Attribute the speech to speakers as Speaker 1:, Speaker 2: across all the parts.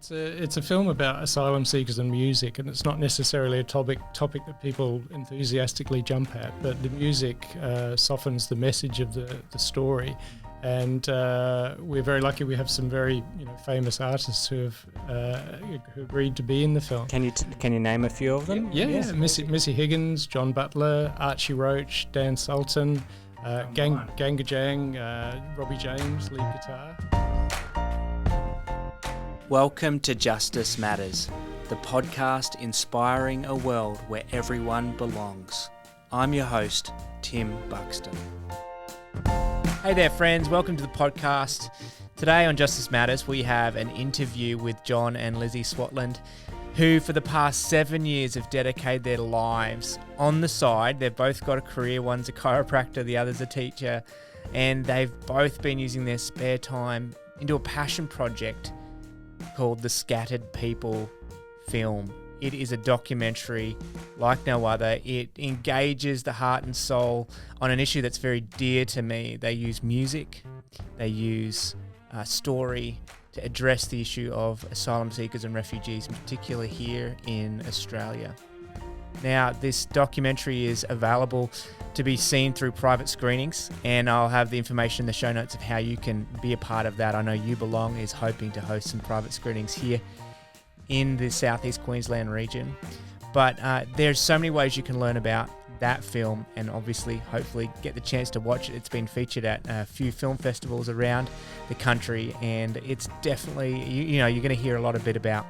Speaker 1: It's a film about asylum seekers and music, and it's not necessarily a topic that people enthusiastically jump at, but the music softens the message of the story. And we're very lucky we have some very famous artists who agreed to be in the film.
Speaker 2: Can you name a few of them?
Speaker 1: Yeah. Missy Higgins, John Butler, Archie Roach, Dan Sultan, Ganga Jang, Robbie James, lead guitar.
Speaker 3: Welcome to Justice Matters, the podcast inspiring a world where everyone belongs. I'm your host, Tim Buxton. Hey there, friends. Welcome to the podcast. Today on Justice Matters, we have an interview with John and Lizzi Swatland, who for the past 7 years have dedicated their lives on the side. They've both got a career. One's a chiropractor, the other's a teacher, and they've both been using their spare time into a passion project called The Scattered People film. It is a documentary like no other. It engages the heart and soul on an issue that's very dear to me. They use music, they use story to address the issue of asylum seekers and refugees, in particular here in Australia. Now, this documentary is available to be seen through private screenings, and I'll have the information in the show notes of how you can be a part of that. I know You Belong is hoping to host some private screenings here in the southeast Queensland region. But there's so many ways you can learn about that film and obviously, hopefully, get the chance to watch it. It's been featured at a few film festivals around the country, and it's definitely, you're going to hear a lot of bit about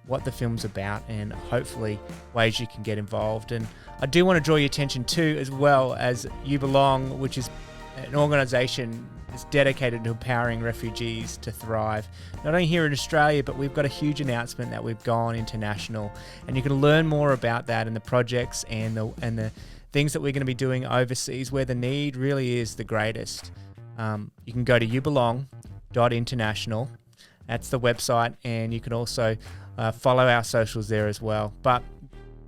Speaker 3: what the film's about and hopefully ways you can get involved. And I do want to draw your attention to, as well as You Belong, which is an organisation that's dedicated to empowering refugees to thrive, not only here in Australia, but we've got a huge announcement that we've gone international, and you can learn more about that and the projects and the things that we're going to be doing overseas where the need really is the greatest. You can go to youbelong.international. That's the website, and you can also follow our socials there as well. But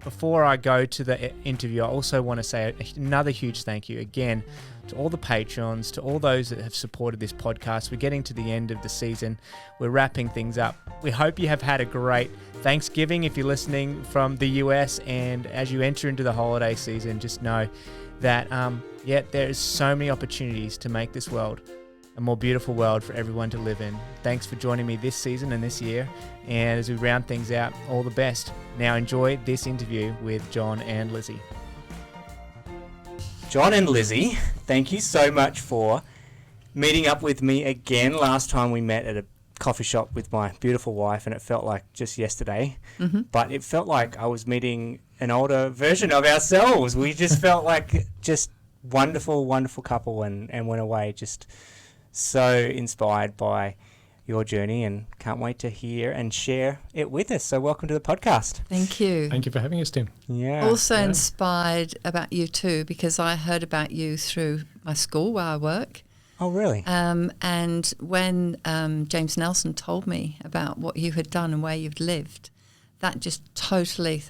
Speaker 3: before I go to the interview, I also want to say another huge thank you again to all the patrons, to all those that have supported this podcast. We're getting to the end of the season. We're wrapping things up. We hope you have had a great Thanksgiving if you're listening from the US, and as you enter into the holiday season, just know that there is so many opportunities to make this world a more beautiful world for everyone to live in. Thanks for joining me this season and this year. And as we round things out, all the best. Now enjoy this interview with John and Lizzi. John and Lizzi, thank you so much for meeting up with me again. Last time we met at a coffee shop with my beautiful wife, and it felt like just yesterday. Mm-hmm. But it felt like I was meeting an older version of ourselves. We just felt like just wonderful, wonderful couple, and went away just so inspired by your journey, and can't wait to hear and share it with us. So welcome to the podcast.
Speaker 4: Thank you.
Speaker 1: Thank you for having us, Tim.
Speaker 2: Yeah.
Speaker 4: Also inspired about you too, because I heard about you through my school where I work.
Speaker 2: Oh, really?
Speaker 4: And when James Nelson told me about what you had done and where you'd lived, that just totally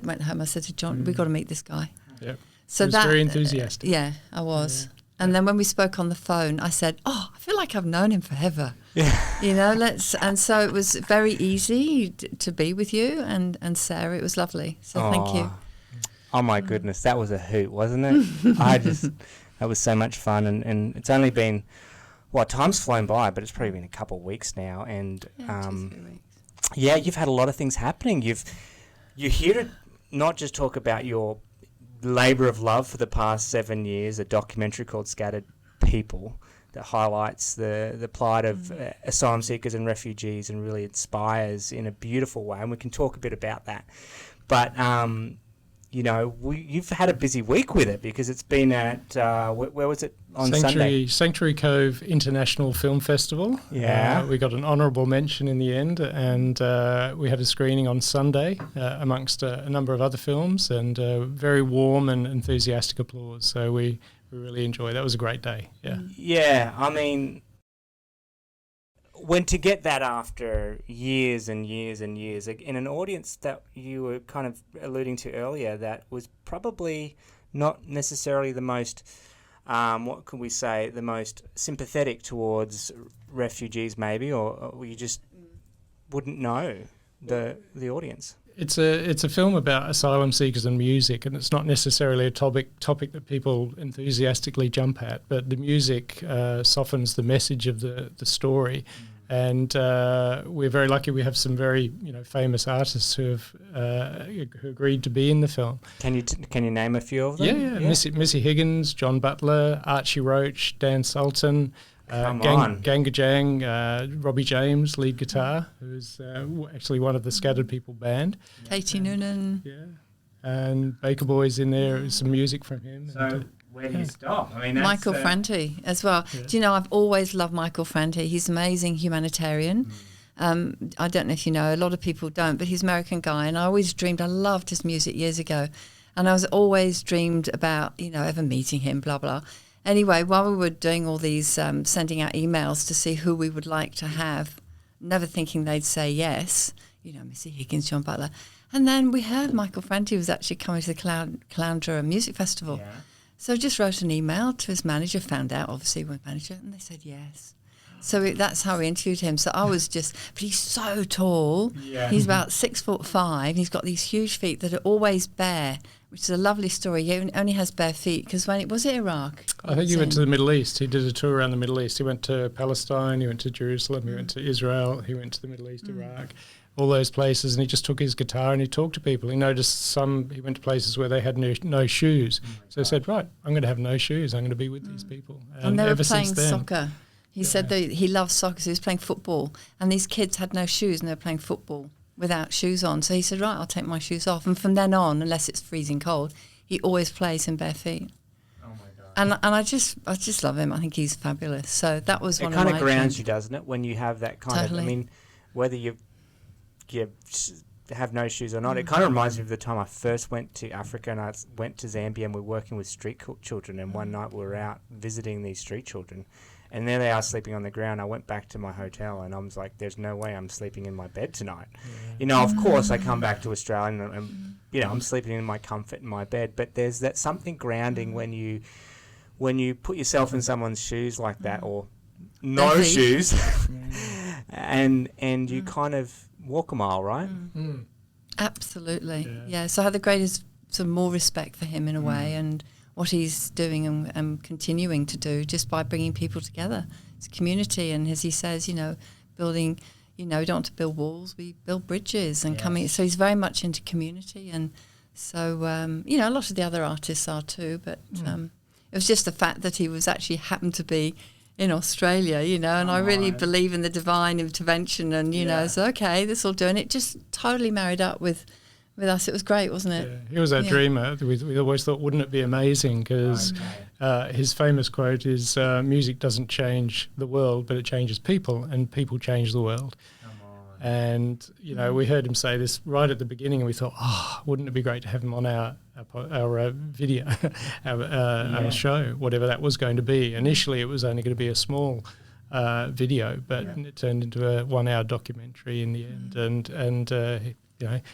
Speaker 4: went home, I said to John, we've got to meet this guy.
Speaker 1: Yeah.
Speaker 4: So
Speaker 1: he was very enthusiastic.
Speaker 4: Yeah, I was.
Speaker 1: Yeah.
Speaker 4: And then when we spoke on the phone, I said, I feel like I've known him forever.
Speaker 2: Yeah.
Speaker 4: And so it was very easy to be with you and Sarah. It was lovely. So thank you.
Speaker 2: Oh my goodness, that was a hoot, wasn't it? That was so much fun, and it's only been, time's flown by, but it's probably been a couple of weeks now, and
Speaker 4: 2-3 weeks.
Speaker 2: Yeah, you've had a lot of things happening. You're here to not just talk about your labour of love for the past 7 years, a documentary called Scattered People that highlights the plight of asylum seekers and refugees and really inspires in a beautiful way, and we can talk a bit about that. But you've had a busy week with it, because it's been at where was it on Sunday?
Speaker 1: Sanctuary Cove International Film Festival.
Speaker 2: Yeah,
Speaker 1: we got an honourable mention in the end, and we had a screening on Sunday amongst a number of other films, and very warm and enthusiastic applause. So we really enjoyed. That was a great day. Yeah.
Speaker 2: Yeah, I mean, when to get that after years and years and years in an audience that you were kind of alluding to earlier, that was probably not necessarily the most, the most sympathetic towards refugees, maybe, or were you just wouldn't know the audience?
Speaker 1: It's a film about asylum seekers and music, and it's not necessarily a topic that people enthusiastically jump at, but the music softens the message of the story. And we're very lucky we have some very famous artists who agreed to be in the film.
Speaker 2: Can you name a few of them?
Speaker 1: Yeah. Missy Higgins, John Butler, Archie Roach, Dan Sultan, Ganga Jang, Robbie James, lead guitar, who's actually one of the Scattered People band.
Speaker 4: Katie Noonan.
Speaker 1: Yeah, and Baker Boy's in there. Some music from him.
Speaker 2: So where do you stop? I mean, that's,
Speaker 4: Michael Franti as well. Yeah. Do you know, I've always loved Michael Franti. He's an amazing humanitarian. I don't know if you know, a lot of people don't, but he's an American guy, and I loved his music years ago, and I was always dreamed about, ever meeting him, blah, blah. Anyway, while we were doing all these, sending out emails to see who we would like to have, never thinking they'd say yes, Missy Higgins, John Butler. And then we heard Michael Franti was actually coming to the Caloundra Music Festival. Yeah. So I just wrote an email to his manager, found out, obviously, with manager, and they said yes. So that's how we interviewed him. So I was but he's so tall. Yeah. He's about 6'5". He's got these huge feet that are always bare, which is a lovely story. He only has bare feet because was it Iraq?
Speaker 1: I think he went to the Middle East. He did a tour around the Middle East. He went to Palestine, he went to Jerusalem, he went to Israel, he went to the Middle East, Iraq, all those places, and he just took his guitar and he talked to people. He noticed he went to places where they had no shoes. So he said, right, I'm going to have no shoes. I'm going to be with these people.
Speaker 4: And they were playing soccer. He said that he loved soccer, so he was playing football, and these kids had no shoes and they were playing football without shoes on. So he said, right, I'll take my shoes off. And from then on, unless it's freezing cold, he always plays in bare feet. Oh my God. And I just love him. I think he's fabulous. So that was one of my...
Speaker 2: It kind of grounds you, doesn't it, when you have that kind of... I mean, whether you have no shoes or not, it kind of reminds me of the time I first went to Africa, and I went to Zambia, and we're working with street children, and one night we were out visiting these street children, and there they are sleeping on the ground. I went back to my hotel, and I was like, there's no way I'm sleeping in my bed tonight. Yeah. Of course, I come back to Australia, and I'm sleeping in my comfort in my bed, but there's that something grounding when you put yourself in someone's shoes like that, or no shoes, and you kind of walk a mile, right?
Speaker 4: Absolutely. Yeah. So I had the greatest, more respect for him in a way, and what he's doing and continuing to do just by bringing people together. It's a community, and as he says, building, we don't want to build walls, we build bridges and coming. So he's very much into community, and so a lot of the other artists are too. But it was just the fact that he was actually happened to be in Australia, and I really believe in the divine intervention, and so okay, this will do, and it just totally married up with us. It was great, wasn't it?
Speaker 1: Yeah, he was our dreamer. We always thought, wouldn't it be amazing? Because his famous quote is, music doesn't change the world, but it changes people, and people change the world. And, we heard him say this right at the beginning, and we thought, wouldn't it be great to have him on our video, our show, whatever that was going to be. Initially, it was only going to be a small video, but it turned into a 1-hour documentary in the end. And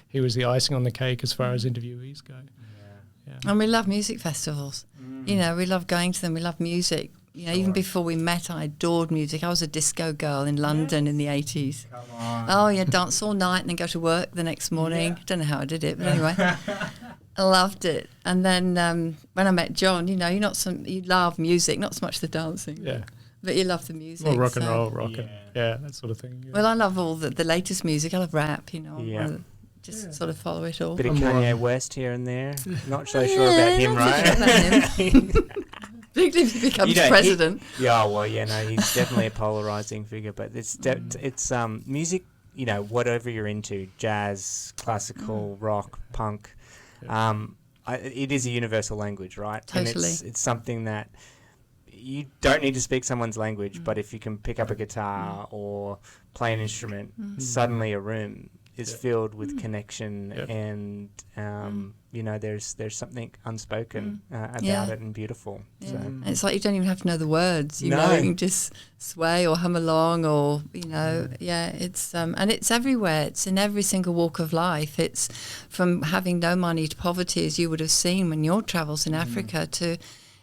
Speaker 1: he was the icing on the cake as far as interviewees go. Yeah.
Speaker 4: And we love music festivals. We love going to them. We love music. Even before we met, I adored music. I was a disco girl in London in the 80s. Come on. Oh, yeah, dance all night and then go to work the next morning. I don't know how I did it, but anyway, I loved it. And then when I met John, you love music, not so much the dancing. Yeah. But you love the music.
Speaker 1: Well, rock and roll, that sort of thing. Yeah.
Speaker 4: Well, I love all the latest music. I love rap, sort of follow it all.
Speaker 2: Bit of Kanye West here and there. Not so sure about him, right?
Speaker 4: Particularly if he becomes president.
Speaker 2: He's definitely a polarizing figure. But it's music, whatever you're into, jazz, classical, rock, punk. It is a universal language, right?
Speaker 4: Totally.
Speaker 2: And it's something that you don't need to speak someone's language, but if you can pick up a guitar or play an instrument, suddenly a room is filled with connection, and there's something unspoken about it and beautiful.
Speaker 4: Yeah. So. And it's like you don't even have to know the words. You can just sway or hum along, or it's and it's everywhere. It's in every single walk of life. It's from having no money to poverty, as you would have seen when your travels in Africa, to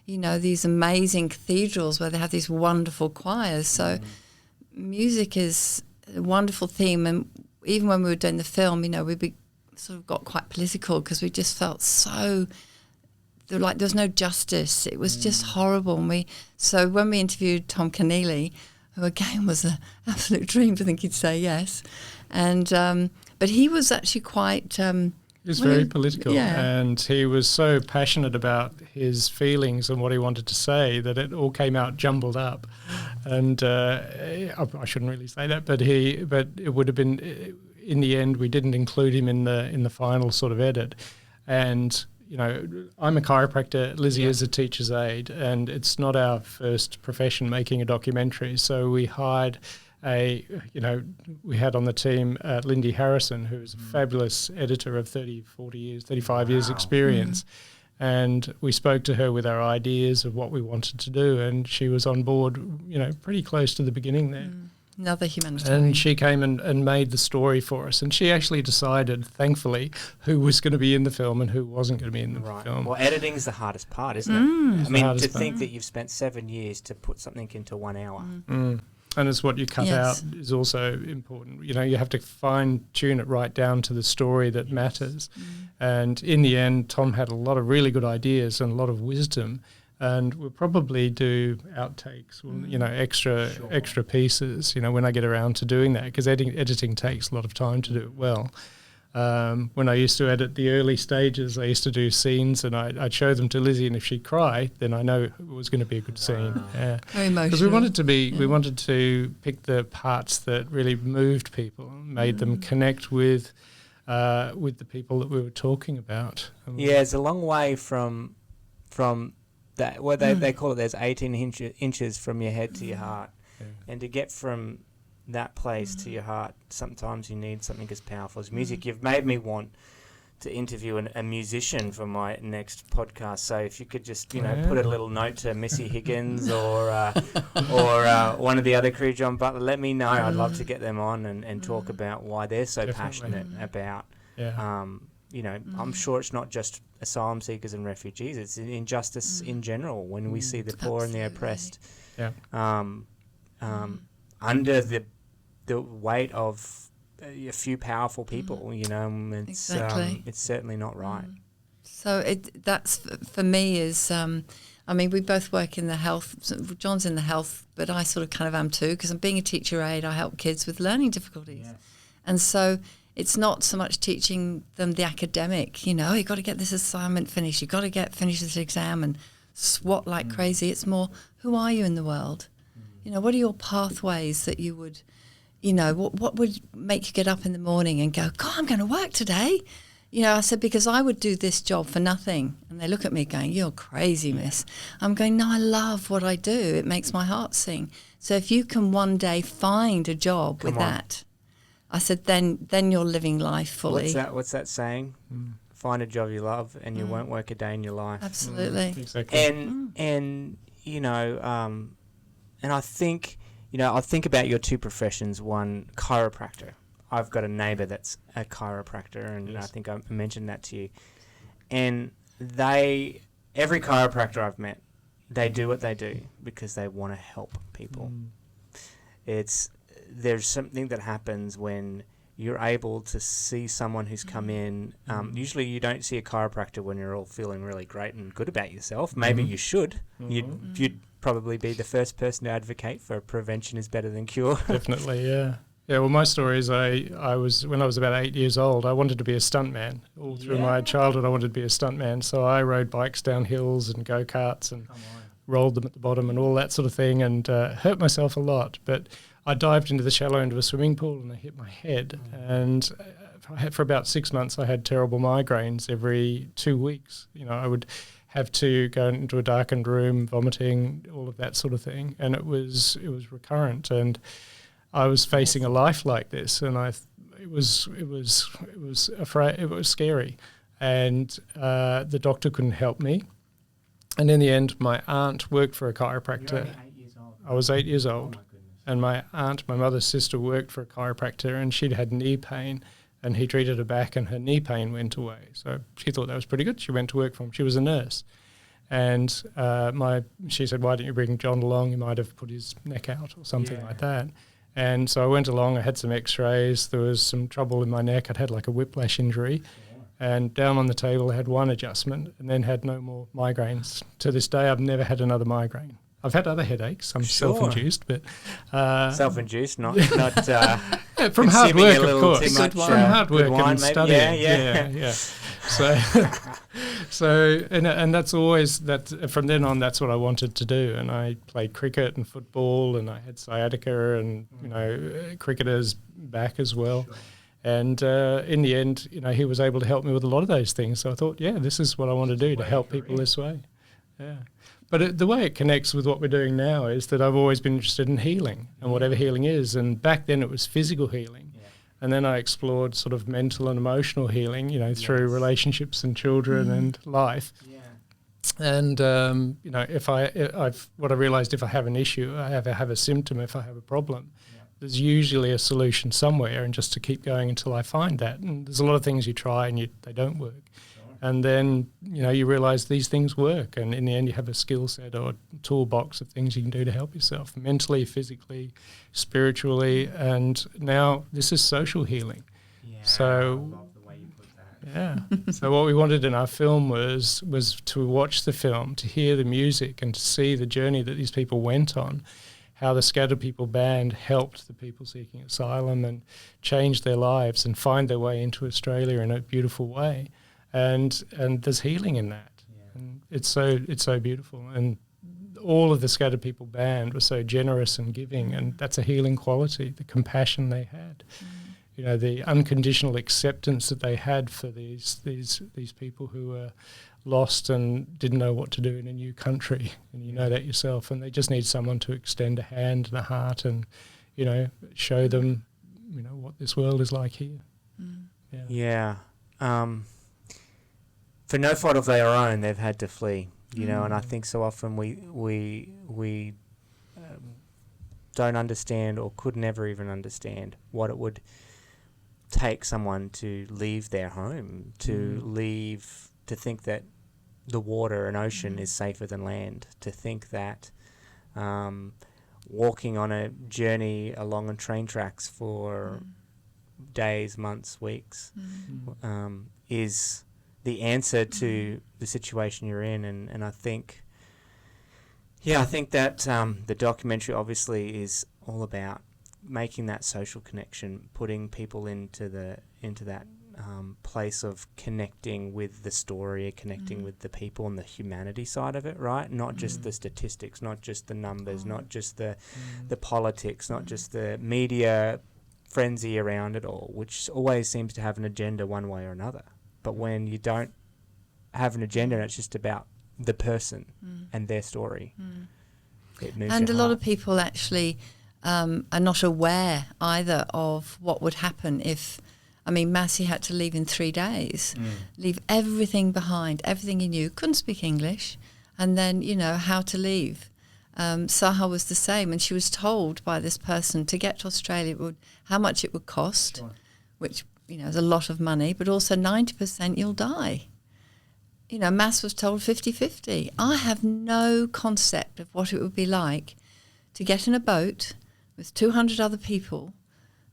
Speaker 4: these amazing cathedrals where they have these wonderful choirs. So music is a wonderful theme. And even when we were doing the film, we sort of got quite political because we just felt so like there was no justice. It was just horrible. And so when we interviewed Tom Keneally, who again was an absolute dream to think he'd say yes, and but he was actually quite.
Speaker 1: He was very political, and he was so passionate about his feelings and what he wanted to say that it all came out jumbled up. And I shouldn't really say that, but it would have been, in the end, we didn't include him in the final sort of edit. And I'm a chiropractor. Lizzie is a teacher's aide, and it's not our first profession making a documentary. So we hired we had on the team Lindy Harrison, who's a fabulous editor of 35 years experience. And we spoke to her with our ideas of what we wanted to do, and she was on board, pretty close to the beginning there.
Speaker 4: Another humanitarian.
Speaker 1: And she came and made the story for us. And she actually decided, thankfully, who was going to be in the film and who wasn't going to be in the film.
Speaker 2: Well, editing is the hardest part, isn't it? I mean, to think that you've spent 7 years to put something into 1 hour.
Speaker 1: And it's what you cut out is also important. You have to fine-tune it right down to the story that matters. And in the end, Tom had a lot of really good ideas and a lot of wisdom. And we'll probably do outtakes, extra pieces, when I get around to doing that, because editing takes a lot of time to do it well. When I used to edit the early stages, I used to do scenes, and I'd show them to Lizzie, and if she'd cry, then I know it was going to be a good scene.
Speaker 4: Very emotional.
Speaker 1: Because we wanted to pick the parts that really moved people, made them connect with the people that we were talking about.
Speaker 2: Yeah, it's a long way from that. Well, they call it. There's 18 inches from your head to your heart, and to get from that place to your heart, sometimes you need something as powerful as music. You've made me want to interview a musician for my next podcast. So if you could just, put a little note to Missy Higgins or one of the other crew, John Butler, let me know. I'd love to get them on and talk about why they're so passionate about. I'm sure it's not just asylum seekers and refugees. It's injustice in general when we see the poor and the oppressed under the weight of a few powerful people, it's certainly not right.
Speaker 4: So that's for me is, we both work in the health. John's in the health, but I sort of kind of am too, because I'm being a teacher aide. I help kids with learning difficulties, and so it's not so much teaching them the academic. You've got to get this assignment finished. You've got to finish this exam and swat like crazy. It's more, who are you in the world? What are your pathways that you would, what would make you get up in the morning and go, God, I'm going to work today? I said, because I would do this job for nothing. And they look at me going, you're crazy, miss. I'm going, no, I love what I do. It makes my heart sing. So if you can one day find a job with that, I said, then you're living life fully.
Speaker 2: What's that saying? Find a job you love and you won't work a day in your life.
Speaker 4: Absolutely.
Speaker 1: Exactly.
Speaker 2: And I think, I think about your two professions. One, chiropractor. I've got a neighbour that's a chiropractor, and I think I mentioned that to you. And every chiropractor I've met, they do what they do because they want to help people. There's something that happens when you're able to see someone who's come in. Usually you don't see a chiropractor when you're all feeling really great and good about yourself. Maybe you should. You'd probably be the first person to advocate for prevention is better than cure.
Speaker 1: Definitely, yeah. Yeah, well, my story is I was, when I was about 8 years old, I wanted to be a stuntman. All through my childhood, I wanted to be a stuntman. So I rode bikes down hills and go-karts and rolled them at the bottom and all that sort of thing, and hurt myself a lot. But I dived into the shallow end of a swimming pool and I hit my head. And for about 6 months, I had terrible migraines every 2 weeks. I would have to go into a darkened room, vomiting, all of that sort of thing. And it was recurrent. And I was facing a life like this, and it was scary. And the doctor couldn't help me. And in the end, my aunt worked for a chiropractor.
Speaker 2: You're only 8 years old.
Speaker 1: I was 8 years old.
Speaker 2: Oh my goodness.
Speaker 1: And my aunt, my mother's sister, worked for a chiropractor, and she'd had knee pain, and he treated her back, and her knee pain went away. So she thought that was pretty good. She went to work for him. She was a nurse. And she said, why don't you bring John along? He might have put his neck out or something like that. And so I went along, I had some x-rays, there was some trouble in my neck, I'd had like a whiplash injury, and down on the table I had one adjustment and then had no more migraines. To this day I've never had another migraine. I've had other headaches, I'm self-induced, but...
Speaker 2: self-induced, not
Speaker 1: from hard work, of course.
Speaker 2: Much,
Speaker 1: from hard work
Speaker 2: wine,
Speaker 1: and
Speaker 2: maybe.
Speaker 1: studying.
Speaker 2: Yeah.
Speaker 1: So and that's always that. From then on, that's what I wanted to do. And I played cricket and football, and I had sciatica, and cricketers back as well. Sure. And in the end, he was able to help me with a lot of those things. So I thought, this is what I want to do to help people this way. Yeah. But the way it connects with what we're doing now is that I've always been interested in healing and whatever healing is. And back then it was physical healing. Yeah. And then I explored sort of mental and emotional healing, through relationships and children and life. Yeah. And, what I realized, if I have an issue, I have a symptom, if I have a problem, there's usually a solution somewhere, and just to keep going until I find that. And there's a lot of things you try and they don't work. And then, you realise these things work, and in the end you have a skill set or toolbox of things you can do to help yourself mentally, physically, spiritually, and now this is social healing. Yeah, so,
Speaker 2: I love the way you put that.
Speaker 1: Yeah. So what we wanted in our film was to watch the film, to hear the music and to see the journey that these people went on, how the Scattered People Band helped the people seeking asylum and change their lives and find their way into Australia in a beautiful way. And there's healing in that, and it's so beautiful. And all of the Scattered People Band was so generous and giving, and that's a healing quality. The compassion they had, the unconditional acceptance that they had for these people who were lost and didn't know what to do in a new country, and you know that yourself. And they just need someone to extend a hand and a heart, and show them, what this world is like here.
Speaker 2: Yeah. For no fault of their own, they've had to flee, and I think so often we don't understand, or could never even understand, what it would take someone to leave their home, to think that the water and ocean is safer than land, to think that walking on a journey along train tracks for days, months, weeks is the answer to the situation you're in. And I think that the documentary obviously is all about making that social connection, putting people into that place of connecting with the story, connecting with the people and the humanity side of it, right? Not just the statistics, not just the numbers, not just the politics, not just the media frenzy around it all, which always seems to have an agenda one way or another. But when you don't have an agenda and it's just about the person and their story, it moves
Speaker 4: And
Speaker 2: your
Speaker 4: a lot
Speaker 2: heart.
Speaker 4: of people actually are not aware either of what would happen if, Massey had to leave in 3 days, leave everything behind, everything he knew, couldn't speak English, and then, how to leave. Saha was the same, and she was told by this person to get to Australia how much it would cost, which is a lot of money, but also 90% you'll die. Mass was told 50-50. I have no concept of what it would be like to get in a boat with 200 other people,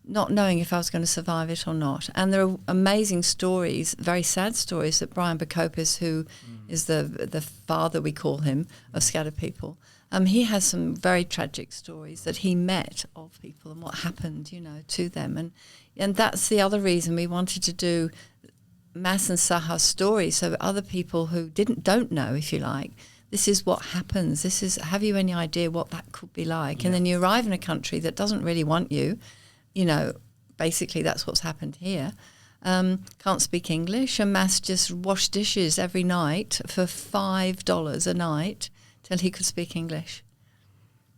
Speaker 4: not knowing if I was going to survive it or not. And there are amazing stories, very sad stories, that Brian Bacopis, who is the father, we call him, of Scattered People, he has some very tragic stories that he met of people and what happened, to them. And that's the other reason we wanted to do Mass and Saha's story, so other people who don't know, if you like, this is what happens. Have you any idea what that could be like? Yeah. And then you arrive in a country that doesn't really want you. Basically that's what's happened here. Can't speak English, and Mass just washed dishes every night for $5 a night till he could speak English.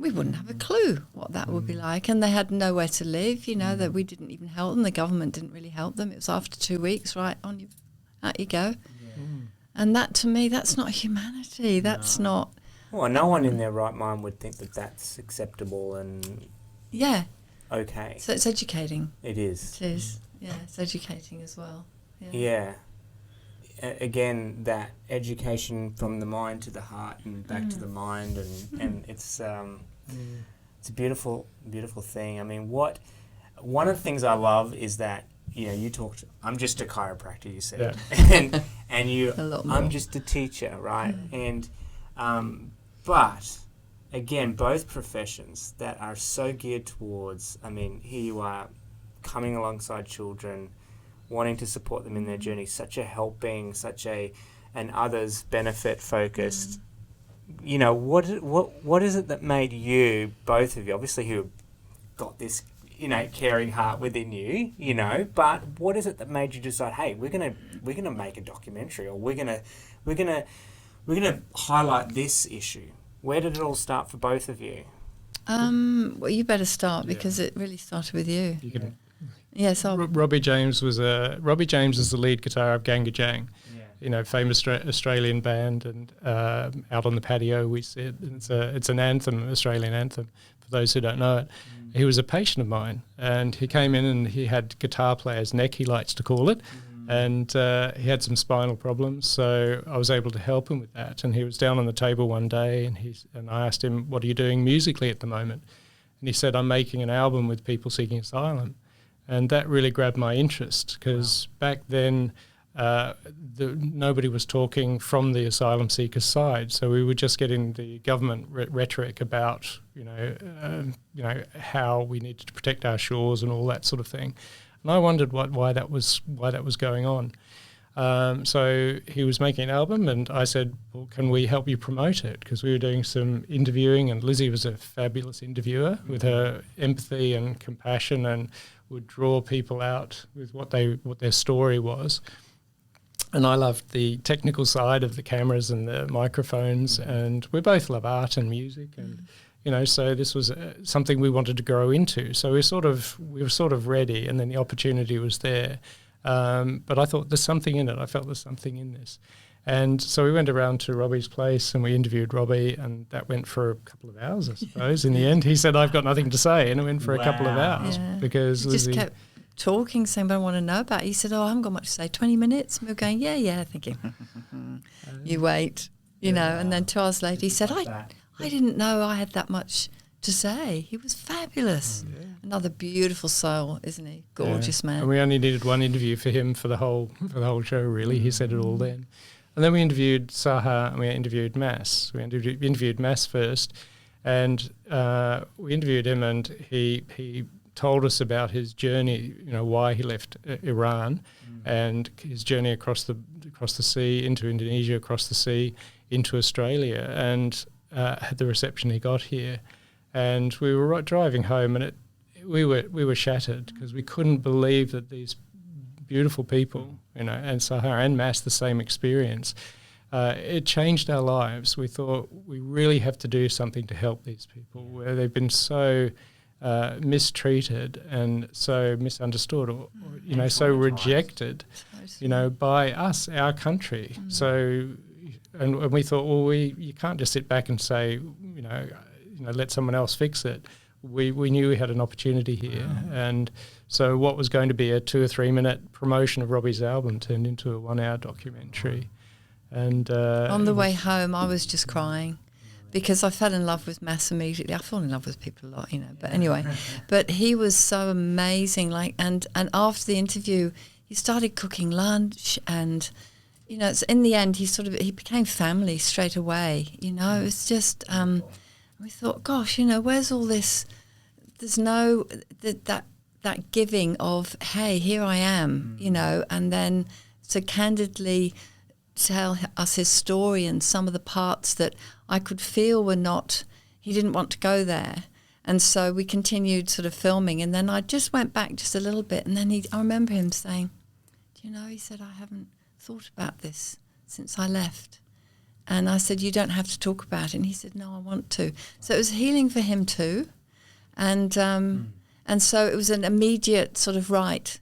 Speaker 4: We wouldn't have a clue what that would be like, and they had nowhere to live, that we didn't even help them. The government didn't really help them. It was after 2 weeks, right, out you go. Yeah. And that, to me, that's not humanity. That's not...
Speaker 2: Well, no one in their right mind would think that that's acceptable and...
Speaker 4: Yeah.
Speaker 2: Okay.
Speaker 4: So it's educating.
Speaker 2: It is.
Speaker 4: It is. Yeah, it's educating as well.
Speaker 2: Yeah. Again, that education from the mind to the heart and back to the mind, and it's It's a beautiful, beautiful thing. I mean, one of the things I love is that, you talked, I'm just a chiropractor, you said, and you, I'm just a teacher, right? And, but again, both professions that are so geared towards, I mean, here you are coming alongside children, wanting to support them in their journey, such a helping, an others benefit focused. What is it that made you, both of you, obviously who got this, caring heart within you, but what is it that made you decide, hey, we're gonna make a documentary, or we're gonna highlight this issue? Where did it all start for both of you?
Speaker 4: Well, you better start because it really started with you. Yes,
Speaker 1: Robbie James is the lead guitar of Ganga Jang. Famous Australian band, and out on the patio we sit. It's an anthem, Australian anthem, for those who don't know it. He was a patient of mine, and he came in and he had guitar player's neck, he likes to call it, and he had some spinal problems, so I was able to help him with that. And he was down on the table one day, and I asked him, what are you doing musically at the moment? And he said, I'm making an album with people seeking asylum. And that really grabbed my interest, because back then nobody was talking from the asylum seekers' side, so we were just getting the government rhetoric about how we needed to protect our shores and all that sort of thing. And I wondered why that was going on. So he was making an album, and I said, well, can we help you promote it? Because we were doing some interviewing, and Lizzi was a fabulous interviewer with her empathy and compassion, and would draw people out with what their story was. And I loved the technical side of the cameras and the microphones, and we both love art and music, and so this was something we wanted to grow into. So we were sort of ready, and then the opportunity was there. But I thought there's something in it. I felt there's something in this. And so we went around to Robbie's place and we interviewed Robbie, and that went for a couple of hours, I suppose. In the end, he said, I've got nothing to say, and it went for a couple of hours because
Speaker 4: he just kept talking, saying, but I want to know about it. He said, I haven't got much to say, 20 minutes? And we were going, yeah, thinking, you wait, and then 2 hours later he said, I didn't know I had that much to say. He was fabulous. Another beautiful soul, isn't he? Gorgeous man.
Speaker 1: And we only needed one interview for him for the whole show, really. He said it all then. And then we interviewed Saha and we interviewed Mas. We interviewed Mas first, and we interviewed him, and he told us about his journey, why he left Iran, and his journey across the sea into Indonesia, across the sea into Australia, and had the reception he got here. And we were driving home, and we were shattered because we couldn't believe that these beautiful people, and Sahar and Mas, the same experience. It changed our lives. We thought we really have to do something to help these people, where they've been so mistreated and so misunderstood, or so rejected, by us, our country. So, and we thought, you can't just sit back and say, let someone else fix it. We knew we had an opportunity here, and so what was going to be a 2 or 3 minute promotion of Robbie's album turned into a 1 hour documentary. And
Speaker 4: on the way home, I was just crying because I fell in love with Mas immediately. I fall in love with people a lot, but anyway, but he was so amazing. And after the interview, he started cooking lunch, and in the end, he became family straight away. It's just. We thought, gosh, where's all this? There's no that giving of, hey, here I am, and then to candidly tell us his story and some of the parts that I could feel were not. He didn't want to go there, and so we continued sort of filming. And then I just went back just a little bit, and then I remember him saying, "Do you know?" He said, "I haven't thought about this since I left." And I said, you don't have to talk about it. And he said, no, I want to. So it was healing for him too. And so it was an immediate sort of, right,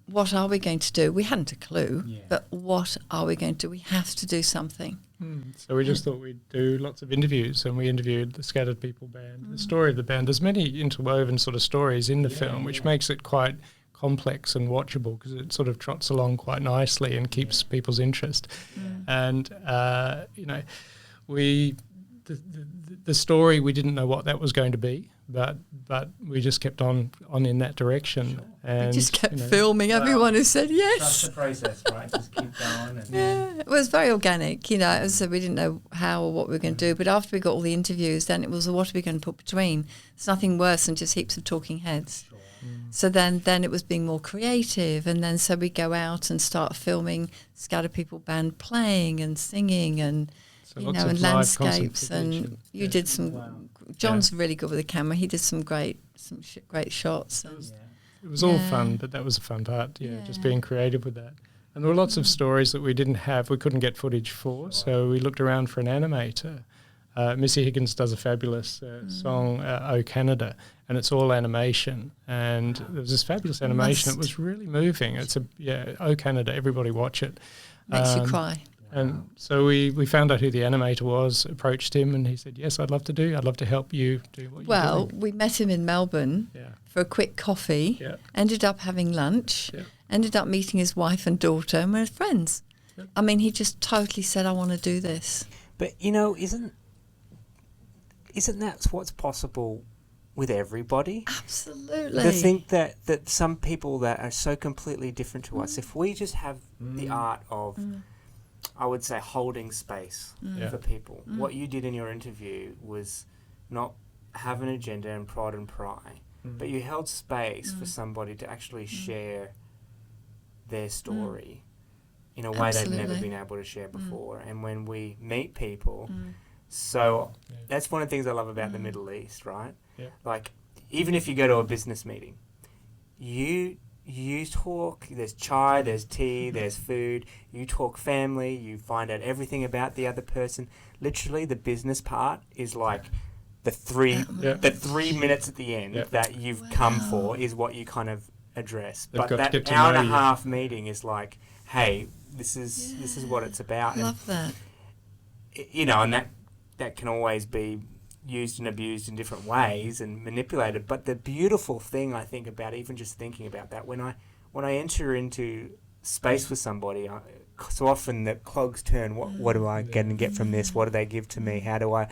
Speaker 4: what are we going to do? We hadn't a clue, but what are we going to do? We have to do something.
Speaker 1: So we just thought we'd do lots of interviews, and we interviewed the Scattered People Band, the story of the band. There's many interwoven sort of stories in the film, which makes it quite complex and watchable because it sort of trots along quite nicely and keeps people's interest. And the story, we didn't know what that was going to be, but we just kept on in that direction.
Speaker 4: Sure.
Speaker 1: And
Speaker 4: we just kept filming everyone who said yes.
Speaker 2: That's the process, right? Just keep going. And
Speaker 4: Yeah, it was very organic. It was, so we didn't know how or what we were going to do. But after we got all the interviews, then it was, what are we going to put between? There's nothing worse than just heaps of talking heads.
Speaker 2: Sure.
Speaker 4: So then it was being more creative, and then so we go out and start filming Scatter People Band playing and singing and
Speaker 1: so
Speaker 4: and landscapes. And you did some.
Speaker 2: Wow.
Speaker 4: John's really good with the camera. He did some great shots.
Speaker 1: It was all fun, but that was a fun part. Just being creative with that. And there were lots of stories that we didn't have. We couldn't get footage for, so we looked around for an animator. Missy Higgins does a fabulous song, "Oh Canada," and it's all animation. And there was this fabulous animation. It was really moving. It's "Oh Canada," everybody watch it.
Speaker 4: Makes you cry.
Speaker 1: And so we found out who the animator was, approached him, and he said, "Yes, I'd love to help you do what you're doing."
Speaker 4: We met him in Melbourne for a quick coffee, ended up having lunch, ended up meeting his wife and daughter, and we're friends. Yeah. I mean, he just totally said, "I want to do this."
Speaker 2: But, isn't that what's possible with everybody?
Speaker 4: Absolutely.
Speaker 2: To think that some people that are so completely different to us, if we just have the art of, I would say, holding space for people. What you did in your interview was not have an agenda and prod and pry, but you held space for somebody to actually share their story in a way they've never been able to share before. And when we meet people... So that's one of the things I love about the Middle East, right? Yeah. Like, even if you go to a business meeting, you talk, there's chai, there's tea, there's food, you talk family, you find out everything about the other person. Literally, the business part is like the 3 minutes at the end that you've come for is what you kind of address. But that hour and a half meeting is like, hey, this is what it's about.
Speaker 4: Love that.
Speaker 2: And that can always be used and abused in different ways and manipulated. But the beautiful thing I think about even just thinking about that, when I enter into space with somebody, so often the clogs turn. What do I get from this? What do they give to me? How do I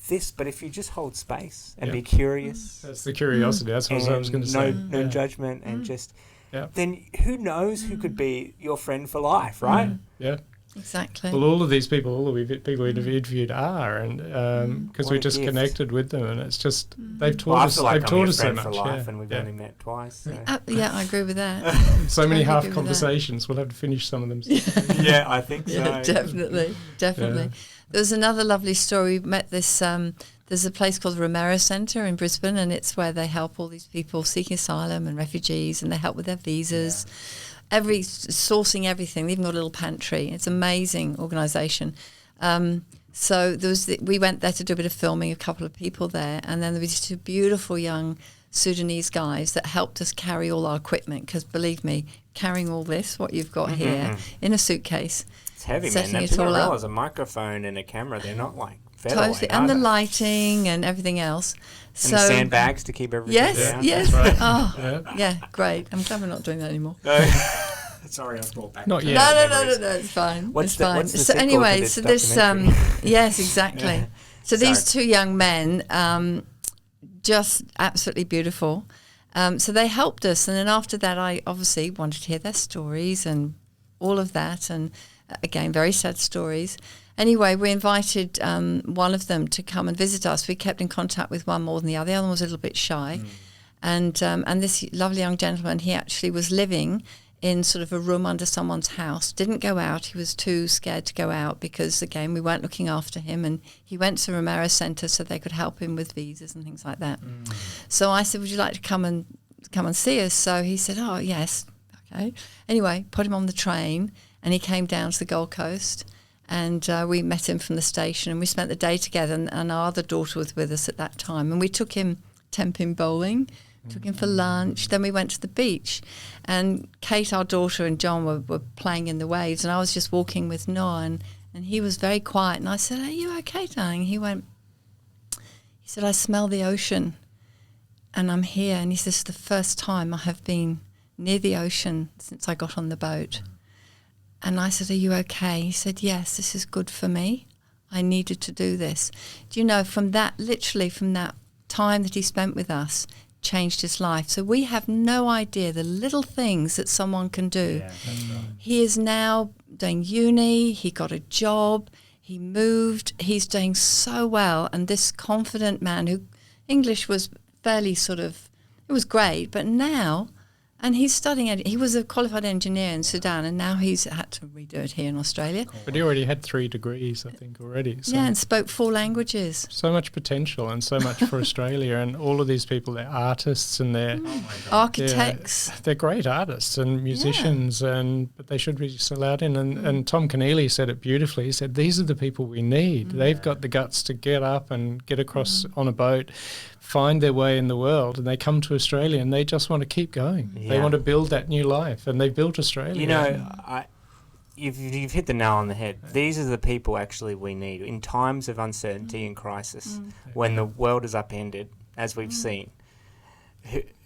Speaker 2: this? But if you just hold space and be curious,
Speaker 1: that's the curiosity. That's what I was going to say.
Speaker 2: No judgment and just then who knows who could be your friend for life, right?
Speaker 1: Yeah.
Speaker 4: Exactly.
Speaker 1: Well, all of these people, people we've interviewed are, and because we just connected with them, and it's just they've taught us. They've taught us so much.
Speaker 2: For life, and we've only met twice. So.
Speaker 4: I agree with that.
Speaker 1: So many half conversations. We'll have to finish some of them.
Speaker 2: Yeah, I think so.
Speaker 4: Yeah, definitely. Yeah. There was another lovely story. We met this. There's a place called Romero Center in Brisbane, and it's where they help all these people seeking asylum and refugees, and they help with their visas. Yeah. Sourcing everything. They even got a little pantry. It's an amazing organisation. So we went there to do a bit of filming, a couple of people there, and then there was 2 beautiful young Sudanese guys that helped us carry all our equipment, because believe me, carrying all this, what you've got here, in a suitcase.
Speaker 2: It's heavy, man. That's all up. A microphone and a camera, they're not like featherweight,
Speaker 4: and the lighting and everything else.
Speaker 2: And the sandbags to keep everything down.
Speaker 4: Yes. Right. Oh, yeah, great. I'm glad we're not doing that anymore.
Speaker 2: Sorry, I was brought back.
Speaker 1: Not yet.
Speaker 4: No, it's fine. It's fine. So anyway, so this, yes, exactly. Yeah. So these 2 young men, just absolutely beautiful. So they helped us, and then after that, I obviously wanted to hear their stories and all of that, and again, very sad stories. Anyway, we invited one of them to come and visit us. We kept in contact with one more than the other. The other one was a little bit shy. And this lovely young gentleman, he actually was living in sort of a room under someone's house, didn't go out. He was too scared to go out because, again, we weren't looking after him. And he went to Romero Center so they could help him with visas and things like that. So I said, would you like to come and see us? So he said, oh, yes. Okay. Anyway, put him on the train, and he came down to the Gold Coast. And we met him from the station, and we spent the day together, and our other daughter was with us at that time. And we took him 10-pin bowling, took him for lunch, then we went to the beach. And Kate, our daughter, and John were playing in the waves, and I was just walking with Noah, and he was very quiet. And I said, are you okay, darling? He said, I smell the ocean, and I'm here. And he said, this is the first time I have been near the ocean since I got on the boat. And I said, are you okay? He said, yes, this is good for me. I needed to do this. Do you know, from that time that he spent with us changed his life. So we have no idea the little things that someone can do.
Speaker 3: Yeah, that's right.
Speaker 4: He is now doing uni, he got a job, he moved, he's doing so well. And this confident man who English was fairly sort of, it was great, but now, and he's studying, he was a qualified engineer in Sudan, and now he's had to redo it here in Australia.
Speaker 1: But he already had 3 degrees, I think, already. So
Speaker 4: Yeah, and spoke 4 languages.
Speaker 1: so much potential and so much for Australia. And all of these people, they're artists and they're
Speaker 4: Architects.
Speaker 1: they're great artists and musicians, but they should be allowed in. And Tom Keneally said it beautifully. He said, these are the people we need. They've got the guts to get up and get across on a boat, find their way in the world, and they come to Australia and they just want to keep going.
Speaker 2: Yeah.
Speaker 1: They want to build that new life, and they've built Australia.
Speaker 2: You know, you've hit the nail on the head. These are the people actually we need in times of uncertainty and crisis, when the world is upended, as we've seen.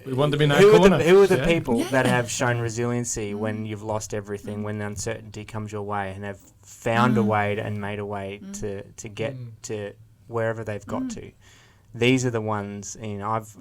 Speaker 1: We want them in our
Speaker 2: Who
Speaker 1: corner.
Speaker 2: are the people that have shown resiliency when you've lost everything, when uncertainty comes your way, and have found a way and made a way to get to wherever they've got to? These are the ones. You know, I've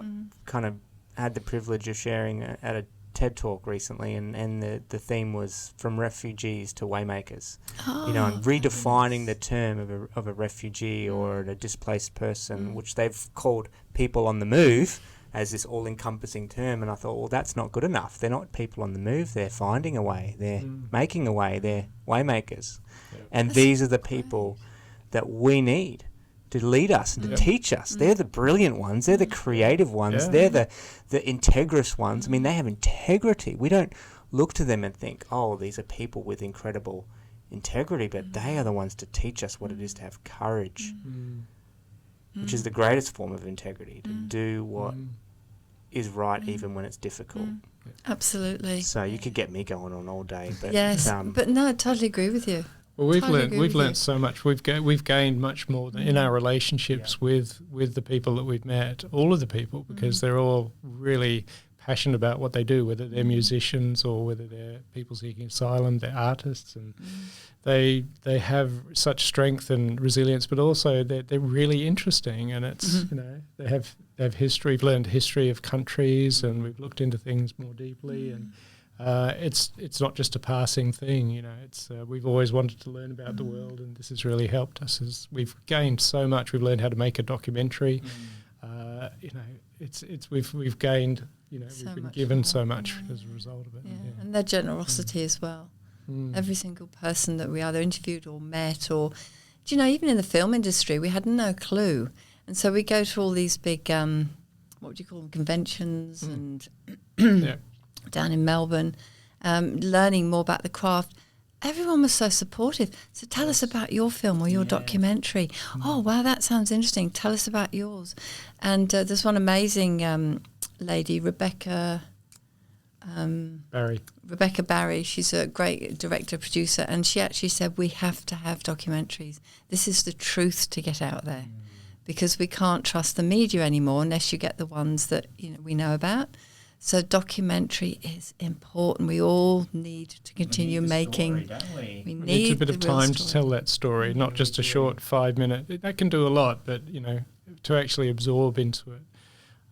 Speaker 2: kind of had the privilege of sharing at a TED Talk recently, and the theme was from refugees to waymakers. You know, and redefining the term of a refugee or a displaced person, which they've called people on the move, as this all-encompassing term. And I thought, well, that's not good enough. They're not people on the move. They're finding a way. They're making a way. They're waymakers. And these are the people that we need to lead us and to teach us. They're the brilliant ones. They're the creative ones. They're the integrous ones. I mean, they have integrity. We don't look to them and think, oh, these are people with incredible integrity, but they are the ones to teach us what it is to have courage, which is the greatest form of integrity, to do what is right even when it's difficult.
Speaker 4: Absolutely.
Speaker 2: So you could get me going on all day, but
Speaker 4: Yes, but no, I totally agree with you.
Speaker 1: Well, we've
Speaker 4: Totally agree with
Speaker 1: learned
Speaker 4: you.
Speaker 1: so much. We've gained much more than in our relationships with the people that we've met. All of the people, because they're all really passionate about what they do, whether they're musicians or whether they're people seeking asylum, they're artists, and they have such strength and resilience. But also they're really interesting, and it's you know they have history. We've learned history of countries, and we've looked into things more deeply and. It's not just a passing thing, you know. It's we've always wanted to learn about the world, and this has really helped us. As we've gained so much, we've learned how to make a documentary. You know, we've gained. You know,
Speaker 4: So
Speaker 1: we've been
Speaker 4: much
Speaker 1: given
Speaker 4: more.
Speaker 1: so much as a result of it.
Speaker 4: Yeah. And their generosity as well. Every single person that we either interviewed or met, or, do you know, even in the film industry, we had no clue. And so we go to all these big, what would you call them, conventions and down in Melbourne, learning more about the craft. Everyone was so supportive. So tell us about your film or your documentary. Oh, wow, that sounds interesting. Tell us about yours. And there's one amazing lady, Rebecca Barry. She's a great director, producer, and she actually said, we have to have documentaries. This is the truth to get out there, because we can't trust the media anymore unless you get the ones that we know about. So documentary is important. We all need to continue making.
Speaker 2: We
Speaker 1: It needs a bit of time to tell that story, not just a short 5 minute. That can do a lot, but to actually absorb into it,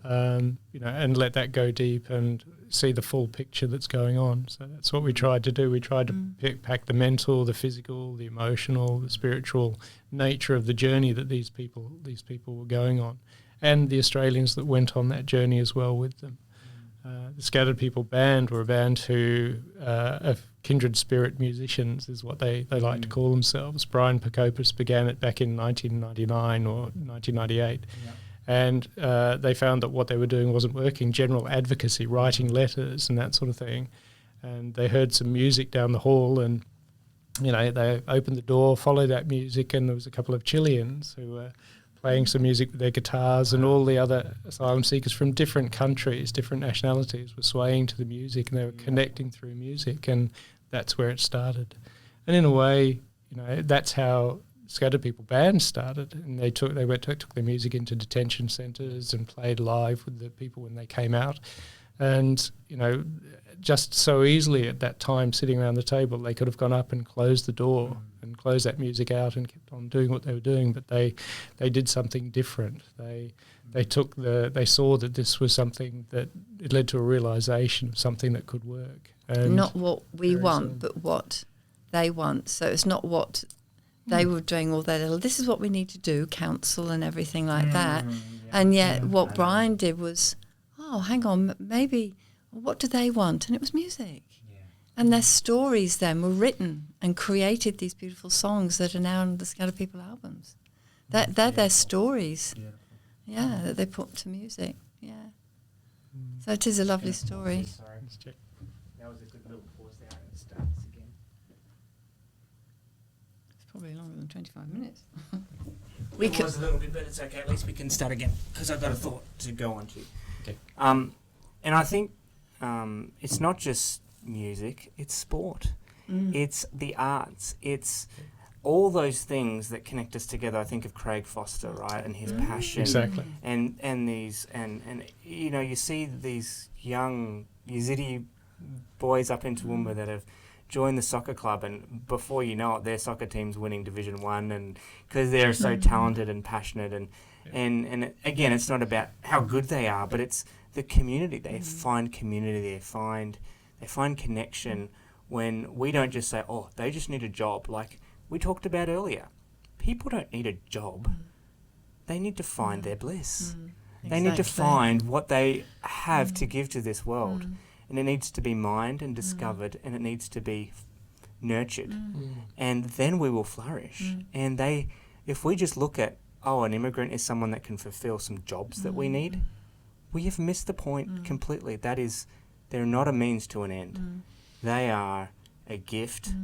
Speaker 1: and let that go deep and see the full picture that's going on. So that's what we tried to do. We tried to pack the mental, the physical, the emotional, the spiritual nature of the journey that these people were going on, and the Australians that went on that journey as well with them. The Scattered People Band were a band who of kindred spirit musicians is what they like to call themselves. Brian Pacopis began it back in 1999 or 1998. And they found that what they were doing wasn't working, general advocacy, writing letters and that sort of thing. And they heard some music down the hall, and they opened the door, followed that music, and there was a couple of Chileans who were playing some music with their guitars, and all the other asylum seekers from different countries, different nationalities were swaying to the music, and they were connecting through music, and that's where it started. And in a way, that's how Scattered People Band started, and they took their music into detention centres and played live with the people when they came out. And, just so easily at that time, sitting around the table, they could have gone up and closed the door and closed that music out and kept on doing what they were doing, but they did something different. They saw that this was something that it led to a realisation of something that could work. And
Speaker 4: not what we want, but what they want. So it's not what they were doing all their little, this is what we need to do, counsel and everything like that. And yet what Brian did was, oh, hang on, maybe, what do they want? And it was music. And their stories then were written and created these beautiful songs that are now on the Scattered People albums. They're their stories. Yeah, that they put to music. Yeah. So it is a lovely story.
Speaker 2: Sorry. That was a good little pause there. It starts again.
Speaker 4: It's probably longer than 25 minutes.
Speaker 2: It was a little bit, but it's okay. At least we can start again because I've got a thought to go on to.
Speaker 3: Okay.
Speaker 2: And I think it's not just music, it's sport. It's the arts. It's all those things that connect us together. I think of Craig Foster, right, and his passion.
Speaker 1: Exactly.
Speaker 2: And these and you know, you see these young Yazidi boys up in Toowoomba that have joined the soccer club, and before you know it, their soccer team's winning Division 1, and because they're so talented and passionate, and again, it's not about how good they are, but it's the community. They find community. They find connection. When we don't just say, oh, they just need a job, like we talked about earlier. People don't need a job. They need to find their bliss. They need to find what they have to give to this world. And it needs to be mined and discovered, and it needs to be nurtured. And then we will flourish. And if we just look at, oh, an immigrant is someone that can fulfill some jobs that we need, we have missed the point completely. That is, they're not a means to an end. They are a gift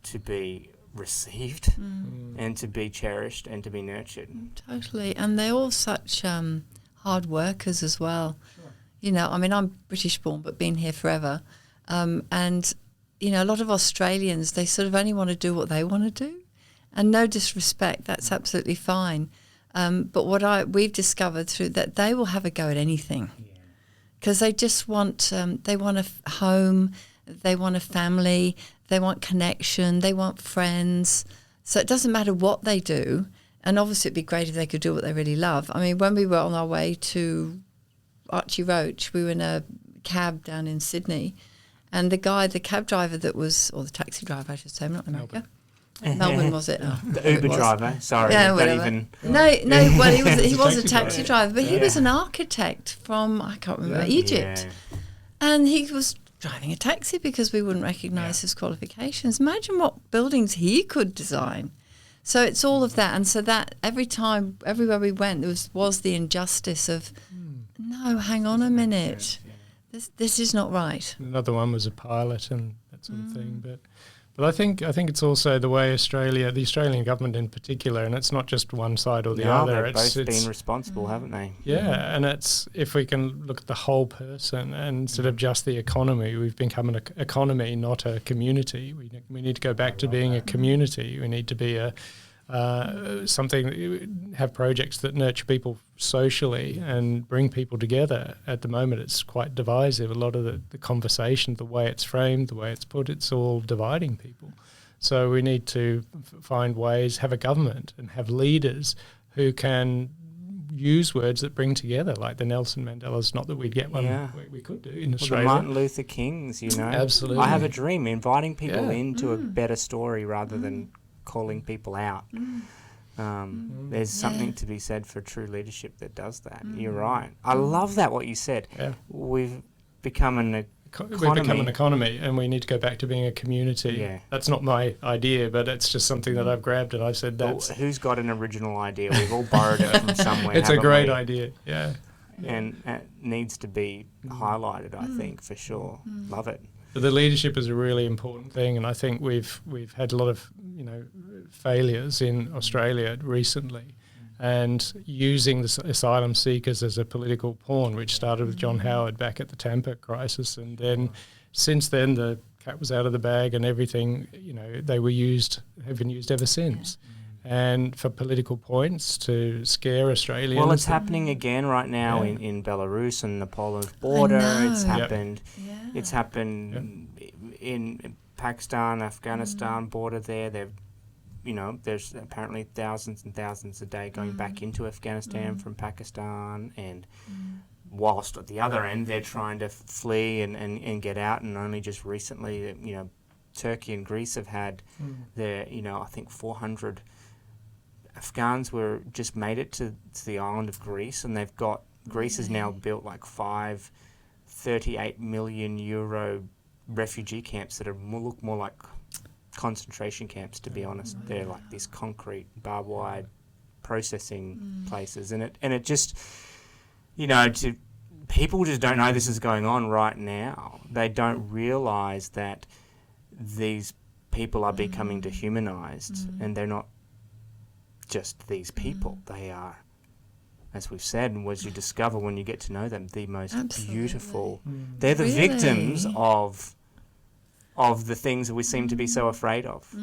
Speaker 2: to be received and to be cherished and to be nurtured.
Speaker 4: Totally. And they're all such hard workers as well. Sure. You know, I mean, I'm British born but been here forever. And, you know, a lot of Australians, they sort of only want to do what they want to do. And no disrespect, that's absolutely fine. But we've discovered through that they will have a go at anything. Because they just want, they want a home, they want a family, they want connection, they want friends. So it doesn't matter what they do. And obviously it'd be great if they could do what they really love. I mean, when we were on our way to Archie Roach, we were in a cab down in Sydney, and the cab driver that was, or the taxi driver I should say, not in America. Melbourne, was it? Oh,
Speaker 2: the Uber driver, sorry.
Speaker 4: Yeah, whatever. No, well, he was a taxi driver, but he was an
Speaker 2: Yeah.
Speaker 4: architect from, I can't remember, Egypt.
Speaker 2: Yeah.
Speaker 4: And he was driving a taxi because we wouldn't recognise his qualifications. Imagine what buildings he could design. So it's all of that. And so that everywhere we went, there was the injustice of, no, hang on a minute. This is not right.
Speaker 1: Another one was a pilot and that sort of thing. But I think it's also the way the Australian government in particular, and it's not just one side or the other.
Speaker 2: They've both been responsible, haven't they?
Speaker 1: Yeah, and it's, if we can look at the whole person and instead of just the economy, we've become an economy, not a community. We need to go back to being a community. We need to be have projects that nurture people socially and bring people together. At the moment, it's quite divisive. A lot of the conversation, the way it's framed, the way it's put, it's all dividing people. So we need to find ways, have a government and have leaders who can use words that bring together, like the Nelson Mandela's. Not that we'd get one, we could do in Australia.
Speaker 2: The Martin Luther Kings, you know.
Speaker 1: Absolutely.
Speaker 2: I have a dream, inviting people into a better story rather than calling people out. There's something to be said for true leadership that does that. You're right. I love that, what you said. Yeah. We've become an economy.
Speaker 1: We've become an economy, and we need to go back to being a community. Yeah. That's not my idea, but it's just something that I've grabbed, and I've said that's...
Speaker 2: Well, who's got an original idea? We've all borrowed it from somewhere.
Speaker 1: It's a great idea, yeah.
Speaker 2: And it needs to be highlighted, I think, for sure. Love it.
Speaker 1: The leadership is a really important thing, and I think we've had a lot of failures in Australia recently, and using the asylum seekers as a political pawn, which started with John Howard back at the Tampa crisis, and then since then the cat was out of the bag, and everything have been used ever since. And for political points to scare Australians.
Speaker 2: Well, it's happening again right now in Belarus and the Poland border. It's happened. Yep. It's happened in Pakistan, Afghanistan border there. there's apparently thousands and thousands a day going back into Afghanistan from Pakistan, and whilst at the other end they're trying to flee and get out, and only just recently, Turkey and Greece have had their, I think 400 Afghans just made it to the island of Greece, and Greece has now built like 38 million euro refugee camps that look more like concentration camps, to be honest. They're like these concrete barbed wire processing places, and it just, people just don't know this is going on right now. They don't realise that these people are becoming dehumanized, and they're not just these people. They are, as we've said, and as you discover when you get to know them, the most beautiful. They're the victims of the things that we seem to be so afraid of.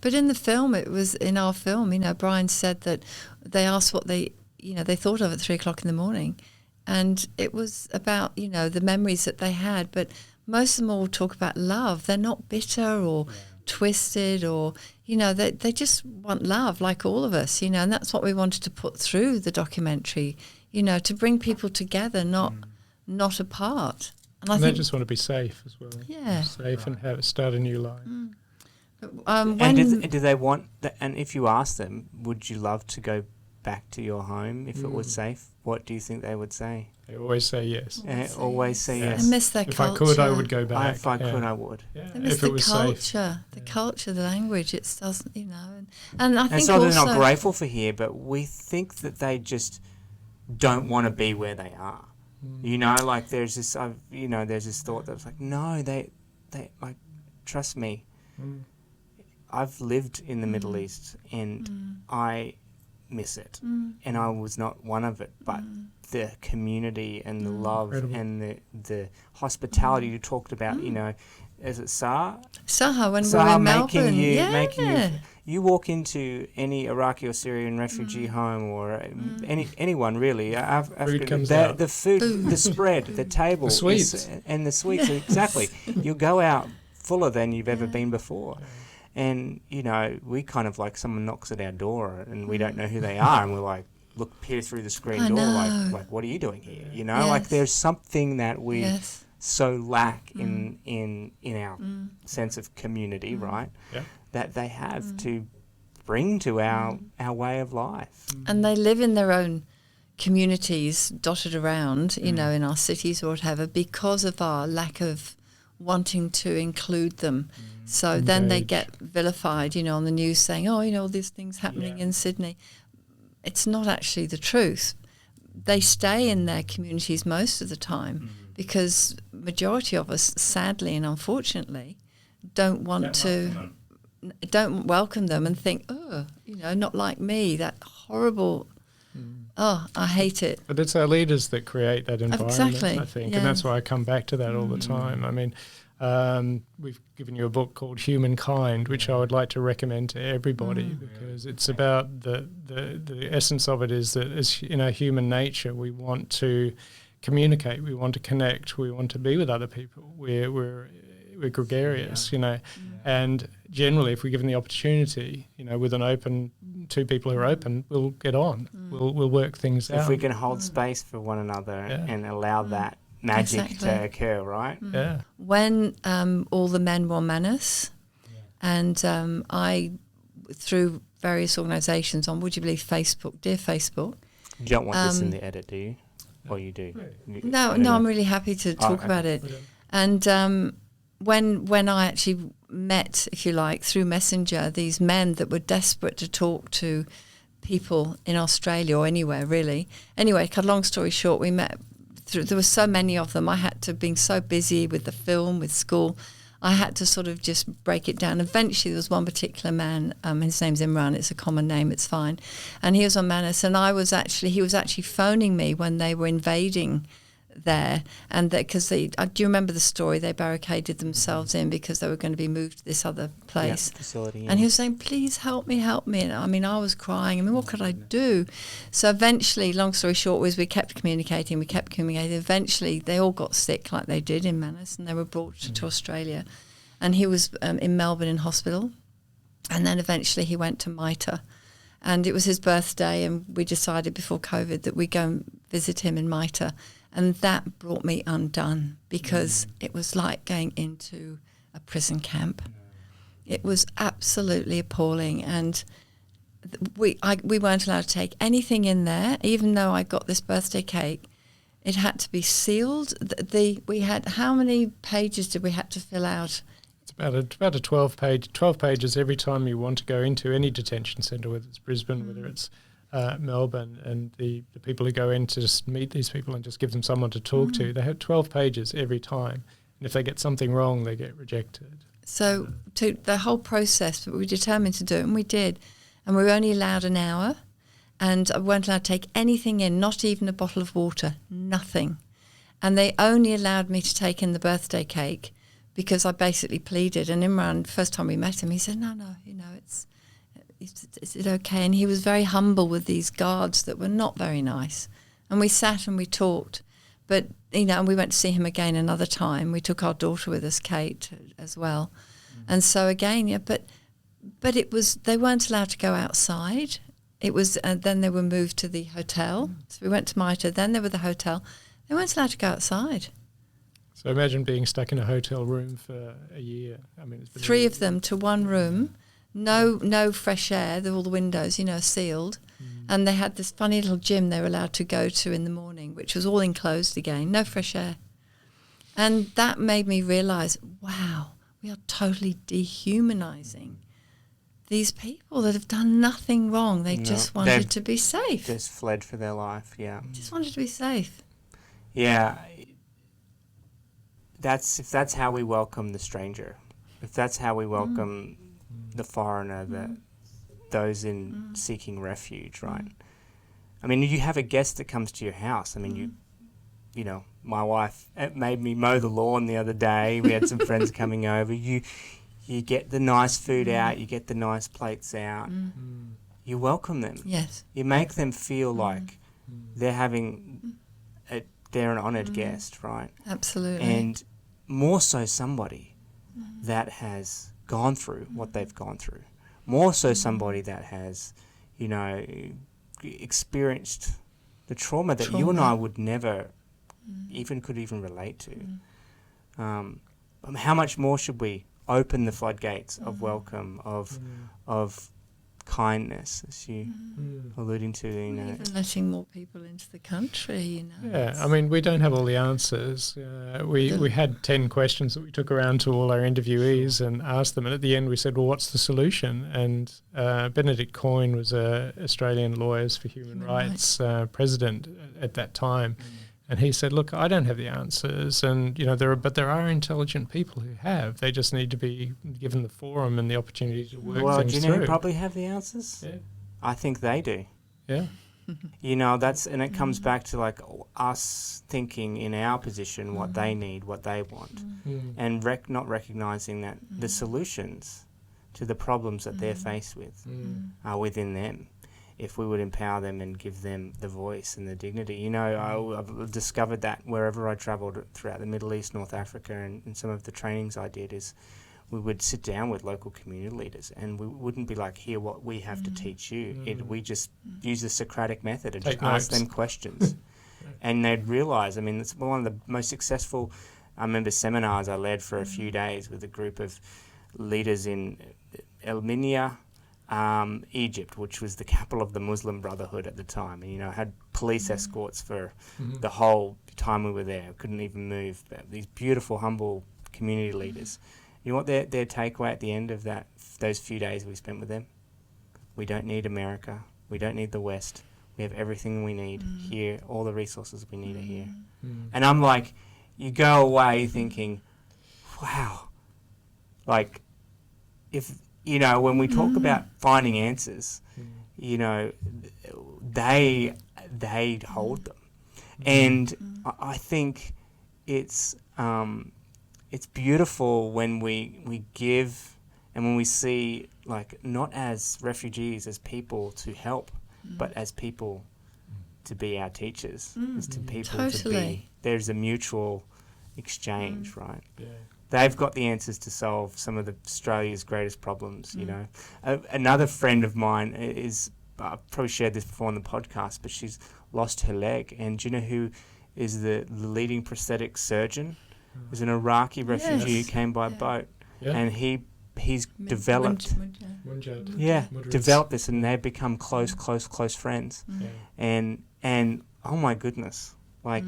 Speaker 4: But in the film, in our film, Brian said that they asked what they thought of at 3:00 in the morning, and it was about, the memories that they had, but most of them all talk about love. They're not bitter or twisted, or, they just want love like all of us, and that's what we wanted to put through the documentary, to bring people together, not apart. And
Speaker 1: they just want to be safe as well.
Speaker 4: Yeah.
Speaker 1: Safe and start a new life.
Speaker 2: And do they want that? And if you ask them, would you love to go back to your home if it was safe? What do you think they would say?
Speaker 1: They always say yes.
Speaker 2: Always say yes.
Speaker 4: I miss their
Speaker 1: if
Speaker 4: culture.
Speaker 1: I could, I would go back.
Speaker 2: If I could, I would.
Speaker 1: Yeah.
Speaker 4: I miss
Speaker 1: if it was
Speaker 4: culture,
Speaker 1: safe.
Speaker 4: the culture, the language. It doesn't, and I think
Speaker 2: it's not
Speaker 4: also
Speaker 2: they're not grateful for here, but we think that they just don't want to be where they are. Like there's this, there's this thought that's like, no, they like, trust me. I've lived in the Middle East, and I miss it, and I was not one of it, but the community and the love and the hospitality you talked about, is it
Speaker 4: Saha when we were in Melbourne,
Speaker 2: you walk into any Iraqi or Syrian refugee home, or anyone really,
Speaker 1: Food comes out.
Speaker 2: The food, the spread, the table,
Speaker 1: the sweets,
Speaker 2: and the sweets, exactly. You'll go out fuller than you've ever been before. And, we kind of like someone knocks at our door and we don't know who they are, and we're like, peer through the screen door, like, what are you doing here? Like there's something that we so lack in our sense of community, right? Yeah. That they have to bring to our way of life.
Speaker 4: And they live in their own communities dotted around, in our cities or whatever, because of our lack of wanting to include them. So then they get vilified, on the news saying, all these things happening in Sydney. It's not actually the truth. They stay in their communities most of the time because majority of us, sadly and unfortunately, don't welcome them and think, not like me, that horrible, I hate it.
Speaker 1: But it's our leaders that create that environment,
Speaker 4: exactly.
Speaker 1: I think, and that's why I come back to that all the time. I mean, we've given you a book called Humankind, which I would like to recommend to everybody because it's about the essence of it is that as in our human nature, we want to communicate, we want to connect, we want to be with other people. We're gregarious, and generally, if we're given the opportunity, with two people who are open, we'll get on. We'll work things out.
Speaker 2: If we can hold space for one another and allow that magic to occur, right?
Speaker 1: Yeah.
Speaker 4: When all the men were Manus, and I, through various organisations on, would you believe, Facebook, dear Facebook.
Speaker 2: You don't want this in the edit, do you? Or you do?
Speaker 4: No, I'm really happy to talk about it. And when I actually met, if you like, through Messenger, these men that were desperate to talk to people in Australia or anywhere, really. Anyway, cut a long story short, we met. There were so many of them. I had to, being so busy with the film, with school, I had to sort of just break it down. Eventually, there was one particular man, his name's Imran, it's a common name, it's fine. And he was on Manus, and he was actually phoning me when they were invading there, and because do you remember the story? They barricaded themselves in because they were going to be moved to this other place.
Speaker 2: Facility.
Speaker 4: And he was saying, please help me. And I was crying. What could I do? So eventually, long story short, was we kept communicating. Eventually, they all got sick like they did in Manus, and they were brought to Australia. And he was in Melbourne in hospital. And then eventually he went to MITRE. And it was his birthday, and we decided before COVID that we'd go and visit him in MITRE. And that brought me undone, because it was like going into a prison camp. It was absolutely appalling. And we weren't allowed to take anything in there, even though I got this birthday cake. It had to be sealed. We had, how many pages did we have to fill out?
Speaker 1: It's about a 12 pages every time you want to go into any detention centre, whether it's Brisbane, whether it's Melbourne, and the people who go in to just meet these people and just give them someone to talk to, they have 12 pages every time. And if they get something wrong, they get rejected.
Speaker 4: So to the whole process, we were determined to do it, and we did. And we were only allowed an hour, and I weren't allowed to take anything in, not even a bottle of water, nothing. And they only allowed me to take in the birthday cake, because I basically pleaded. And Imran, first time we met him, he said, no, is it okay? And he was very humble with these guards that were not very nice. And we sat and we talked. But, and we went to see him again another time. We took our daughter with us, Kate, as well. And so again, but it was, they weren't allowed to go outside. It was, then they were moved to the hotel. So we went to MITRE, then they were the hotel. They weren't allowed to go outside.
Speaker 1: So imagine being stuck in a hotel room for a year. I mean, it's been
Speaker 4: 3 of them to one room, no fresh air. All the windows, sealed, and they had this funny little gym they were allowed to go to in the morning, which was all enclosed again, no fresh air. And that made me realise, wow, we are totally dehumanising these people that have done nothing wrong. They just wanted to be safe.
Speaker 2: Just fled for their life. Yeah.
Speaker 4: Just wanted to be safe.
Speaker 2: Yeah. If that's how we welcome the stranger, if that's how we welcome the foreigner, those in seeking refuge, right? I mean, you have a guest that comes to your house. I mean, my wife made me mow the lawn the other day. We had some friends coming over. You get the nice food out. You get the nice plates out. You welcome them.
Speaker 4: Yes.
Speaker 2: You make them feel like they're having they're an honoured guest, right?
Speaker 4: Absolutely.
Speaker 2: And more so somebody that has gone through what they've gone through. More so somebody that has, experienced the trauma that you and I would never could even relate to. How much more should we open the floodgates of welcome, of kindness, as you alluding to,
Speaker 4: Even letting more people into the country,
Speaker 1: Yeah, I mean, we don't have all the answers. We had 10 questions that we took around to all our interviewees and asked them, and at the end we said, well, what's the solution? And Benedict Coyne was a Australian Lawyers for Human Rights president at that time. And he said, look, I don't have the answers, and there are intelligent people who have. They just need to be given the forum and the opportunity to work things through.
Speaker 2: Well, do you know who probably have the answers?
Speaker 1: Yeah.
Speaker 2: I think they do.
Speaker 1: Yeah.
Speaker 2: And it comes back to like us thinking in our position what they need, what they want, and not recognising that the solutions to the problems that they're faced with are within them. If we would empower them and give them the voice and the dignity. I've discovered that wherever I travelled throughout the Middle East, North Africa, and some of the trainings I did is we would sit down with local community leaders, and we wouldn't be like, here, what we have to teach you. We just use the Socratic method and just ask them questions. And they'd realise, it's one of the most successful, I remember, seminars I led for a few days with a group of leaders in Elminia, Egypt, which was the capital of the Muslim Brotherhood at the time, and had police escorts for the whole time we were there. Couldn't even move. But these beautiful, humble community leaders. You know what their takeaway at the end of those few days we spent with them? We don't need America. We don't need the West. We have everything we need here. All the resources we need are here. And I'm like, you go away thinking, wow, like if. When we talk about finding answers, they hold them, and I think it's beautiful when we give and when we see, like, not as refugees, as people to help, but as people to be our teachers, as to people to be. There's a mutual exchange, right? Yeah. they've got the answers to solve some of Australia's greatest problems. You know, another friend of mine is, I've probably shared this before on the podcast, but she's lost her leg, and do you know who is the leading prosthetic surgeon? Is an Iraqi refugee who came by boat, and he's developed developed this, and they've become close friends. And oh my goodness, like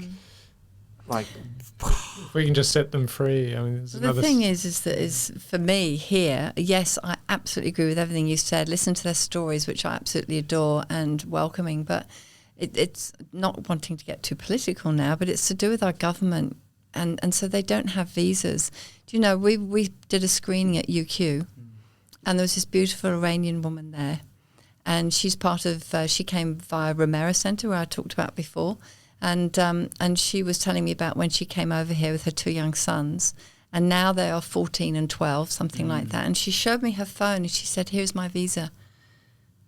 Speaker 1: if we can just set them free. I mean,
Speaker 4: the thing is for me here, yes, I absolutely agree with everything you said. Listen to their stories, which I absolutely adore and welcoming, but it's not wanting to get too political now, but it's to do with our government. And so they don't have visas. Do you know, we did a screening at UQ, and there was this beautiful Iranian woman there, and she's part of, she came via Romero Center, where I talked about before, and she was telling me about when she came over here with her 2 young sons, and now they are 14 and 12, something like that, and she showed me her phone, and she said, here's my visa,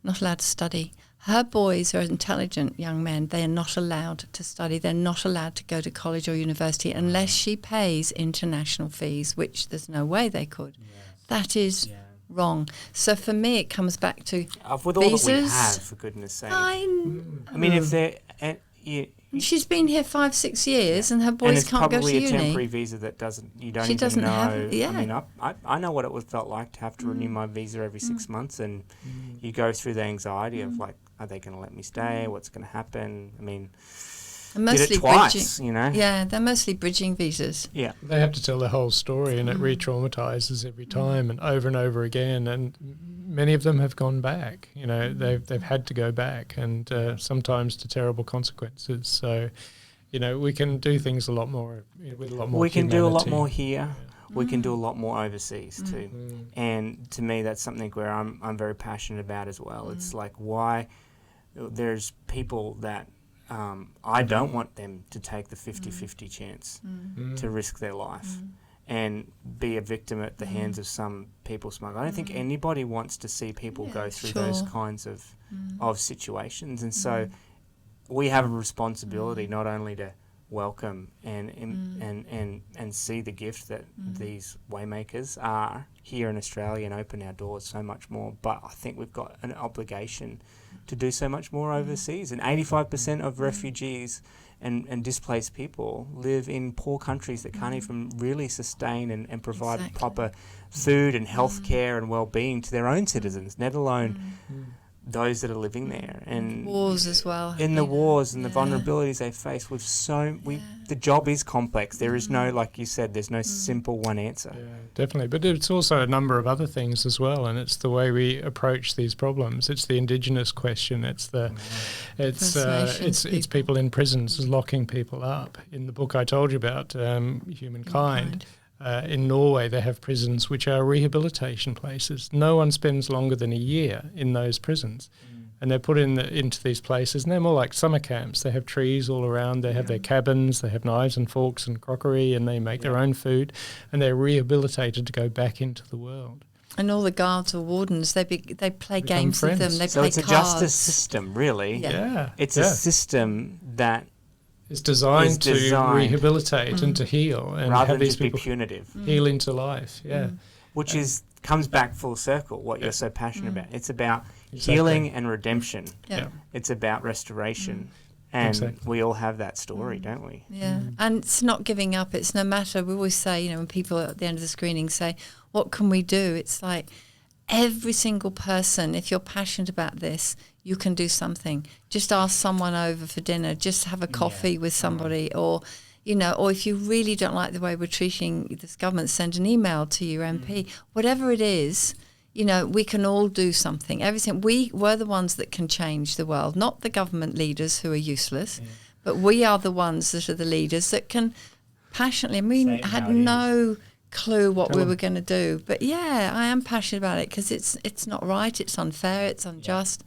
Speaker 4: not allowed to study. Her boys are intelligent young men. They are not allowed to study. They're not allowed to go to college or university unless she pays international fees, which there's no way they could. Yes. That is wrong. So for me, it comes back to
Speaker 2: with all that we have, for goodness sake. I mean, if they're...
Speaker 4: she's been here 5-6 years, and her boys can't go to uni.
Speaker 2: And it's probably a temporary visa that you don't even know. I mean, I know what it felt like to have to renew my visa every 6 months, and you go through the anxiety of like, are they going to let me stay? What's going to happen? I mean, did it twice, you know?
Speaker 4: Yeah, they're mostly bridging visas.
Speaker 2: Yeah.
Speaker 1: They have to tell the whole story, and it re-traumatizes every time and over again. And many of them have gone back. You know, they've had to go back, and sometimes to terrible consequences. So, you know, we can do things a lot more with a lot more.
Speaker 2: We can do a lot more here. We can do a lot more overseas too. And to me, that's something where I'm very passionate about as well. It's like, why there's people that I don't want them to take the 50-50 chance to risk their life and be a victim at the hands of some people smuggler. I don't think anybody wants to see people go through those kinds of situations. And so we have a responsibility not only to welcome and see the gift that these waymakers are here in Australia and open our doors so much more, but I think we've got an obligation to do so much more overseas. And 85% of refugees and displaced people live in poor countries that can't even really sustain and provide proper food and health care and well-being to their own citizens, let alone those that are living there. And
Speaker 4: wars as well.
Speaker 2: In the wars and the vulnerabilities they face, the job is complex. There is no, like you said, there's no simple one answer.
Speaker 1: Yeah, definitely. But it's also a number of other things as well, and it's the way we approach these problems. It's the Indigenous question. It's it's people in prisons locking people up. In the book I told you about, Humankind. In Norway, they have prisons which are rehabilitation places. No one spends longer than a year in those prisons. And they're put into these places, and they're more like summer camps. They have trees all around. They have their cabins. They have knives and forks and crockery, and they make their own food. And they're rehabilitated to go back into the world.
Speaker 4: And all the guards or wardens, they play games with them. They
Speaker 2: so
Speaker 4: play
Speaker 2: it's
Speaker 4: cards.
Speaker 2: A justice system, really.
Speaker 1: Yeah.
Speaker 2: It's a system that...
Speaker 1: It's designed to rehabilitate and to heal, and
Speaker 2: rather
Speaker 1: have
Speaker 2: than
Speaker 1: these
Speaker 2: just be
Speaker 1: people
Speaker 2: punitive.
Speaker 1: Heal into life.
Speaker 2: Which comes back full circle. What you're so passionate about. It's about healing and redemption. It's about restoration, and we all have that story, don't we?
Speaker 4: Yeah, and it's not giving up. It's no matter. We always say, you know, when people at the end of the screening say, "What can we do?" It's like every single person. If you're passionate about this, you can do something. Just ask someone over for dinner. Just have a coffee with somebody, or, you know, or if you really don't like the way we're treating this government, send an email to your MP. Whatever it is, you know, we can all do something. Everything. We're the ones that can change the world, not the government leaders who are useless, but we are the ones that are the leaders that can passionately. I mean, I had no clue what we were going to do, but I am passionate about it because it's not right, it's unfair, it's unjust.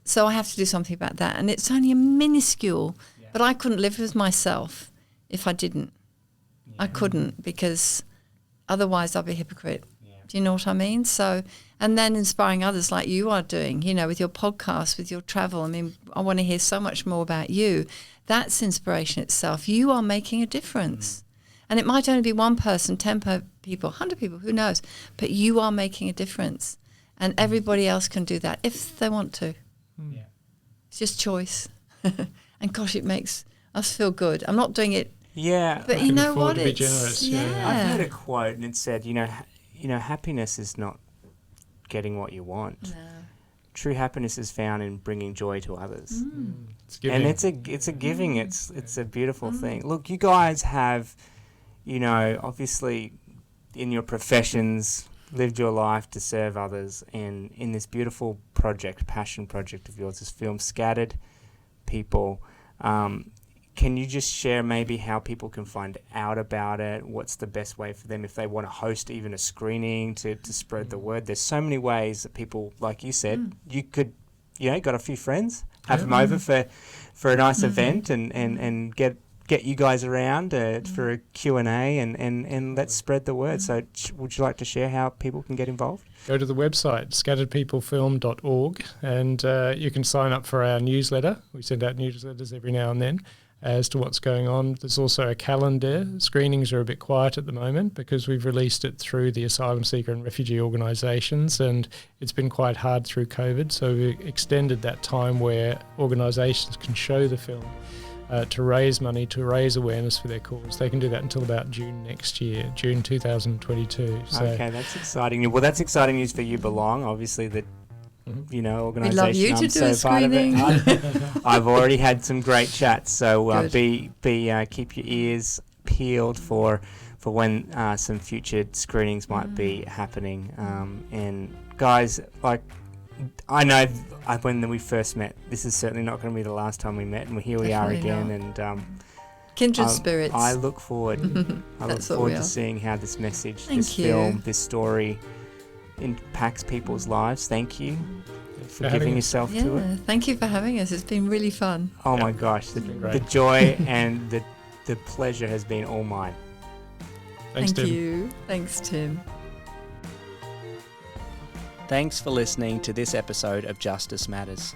Speaker 4: So I have to do something about that, and it's only a minuscule, but I couldn't live with myself if I didn't. I couldn't, because otherwise I'd be a hypocrite. Do you know what I mean? So, and then inspiring others like you are doing, you know, with your podcast, with your travel. I mean, I want to hear so much more about you. That's inspiration itself. You are making a difference. And it might only be one person, 10 people, 100 people, who knows? But you are making a difference. And everybody else can do that if they want to.
Speaker 2: Yeah.
Speaker 4: It's just choice. And gosh, it makes us feel good. I'm not doing it.
Speaker 2: Yeah.
Speaker 4: But you know what?
Speaker 1: It's generous.
Speaker 2: I've heard a quote and it said, happiness is not getting what you want.
Speaker 4: No.
Speaker 2: True happiness is found in bringing joy to others.
Speaker 1: It's giving.
Speaker 2: And it's a giving. It's a beautiful thing. Look, you guys have, obviously in your professions, lived your life to serve others, and in this beautiful passion project of yours, this film, Scattered People. Can you just share maybe how people can find out about it? What's the best way for them if they want to host even a screening to spread the word? There's so many ways that people, like you said, you could, got a few friends, have them over for a nice event and get you guys around for a Q&A and let's spread the word. So would you like to share how people can get involved?
Speaker 1: Go to the website, scatteredpeoplefilm.org, and you can sign up for our newsletter. We send out newsletters every now and then as to what's going on. There's also a calendar. Screenings are a bit quiet at the moment because we've released it through the asylum seeker and refugee organisations, and it's been quite hard through COVID. So we extended that time where organisations can show the film to raise money, to raise awareness for their cause. They can do that until about June next year, June 2022. So
Speaker 2: okay, that's exciting. Well, that's exciting news for You Belong. Obviously, the organisation.
Speaker 4: We'd love you to do a screening.
Speaker 2: I've already had some great chats, so keep your ears peeled for when some future screenings might be happening. And guys, I know when we first met, this is certainly not going to be the last time we met, and here we are again. And
Speaker 4: kindred spirits.
Speaker 2: I look forward. To seeing how this message, film, this story impacts people's lives. Thank you for giving yourself to it.
Speaker 4: Thank you for having us. It's been really fun.
Speaker 2: Oh my gosh, the joy and the pleasure has been all mine.
Speaker 1: Thanks,
Speaker 4: Thank
Speaker 1: Tim.
Speaker 4: you. Thanks, Tim.
Speaker 3: Thanks for listening to this episode of Justice Matters.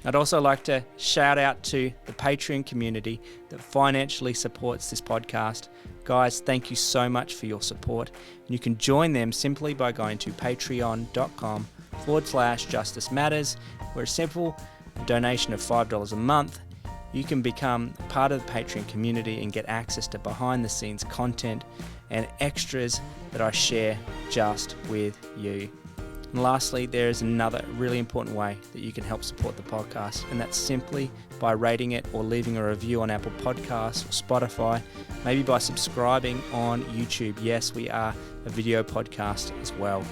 Speaker 3: I'd also like to shout out to the Patreon community that financially supports this podcast. Guys, thank you so much for your support. And you can join them simply by going to patreon.com/Justice Matters, where a simple donation of $5 a month, you can become part of the Patreon community and get access to behind the scenes content and extras that I share just with you. And lastly, there is another really important way that you can help support the podcast, and that's simply by rating it or leaving a review on Apple Podcasts or Spotify, maybe by subscribing on YouTube. Yes, we are a video podcast as well.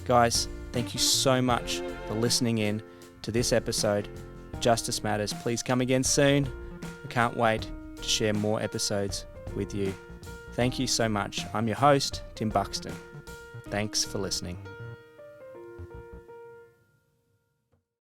Speaker 3: Guys, thank you so much for listening in to this episode of Justice Matters. Please come again soon. I can't wait to share more episodes with you. Thank you so much. I'm your host, Tim Buxton. Thanks for listening.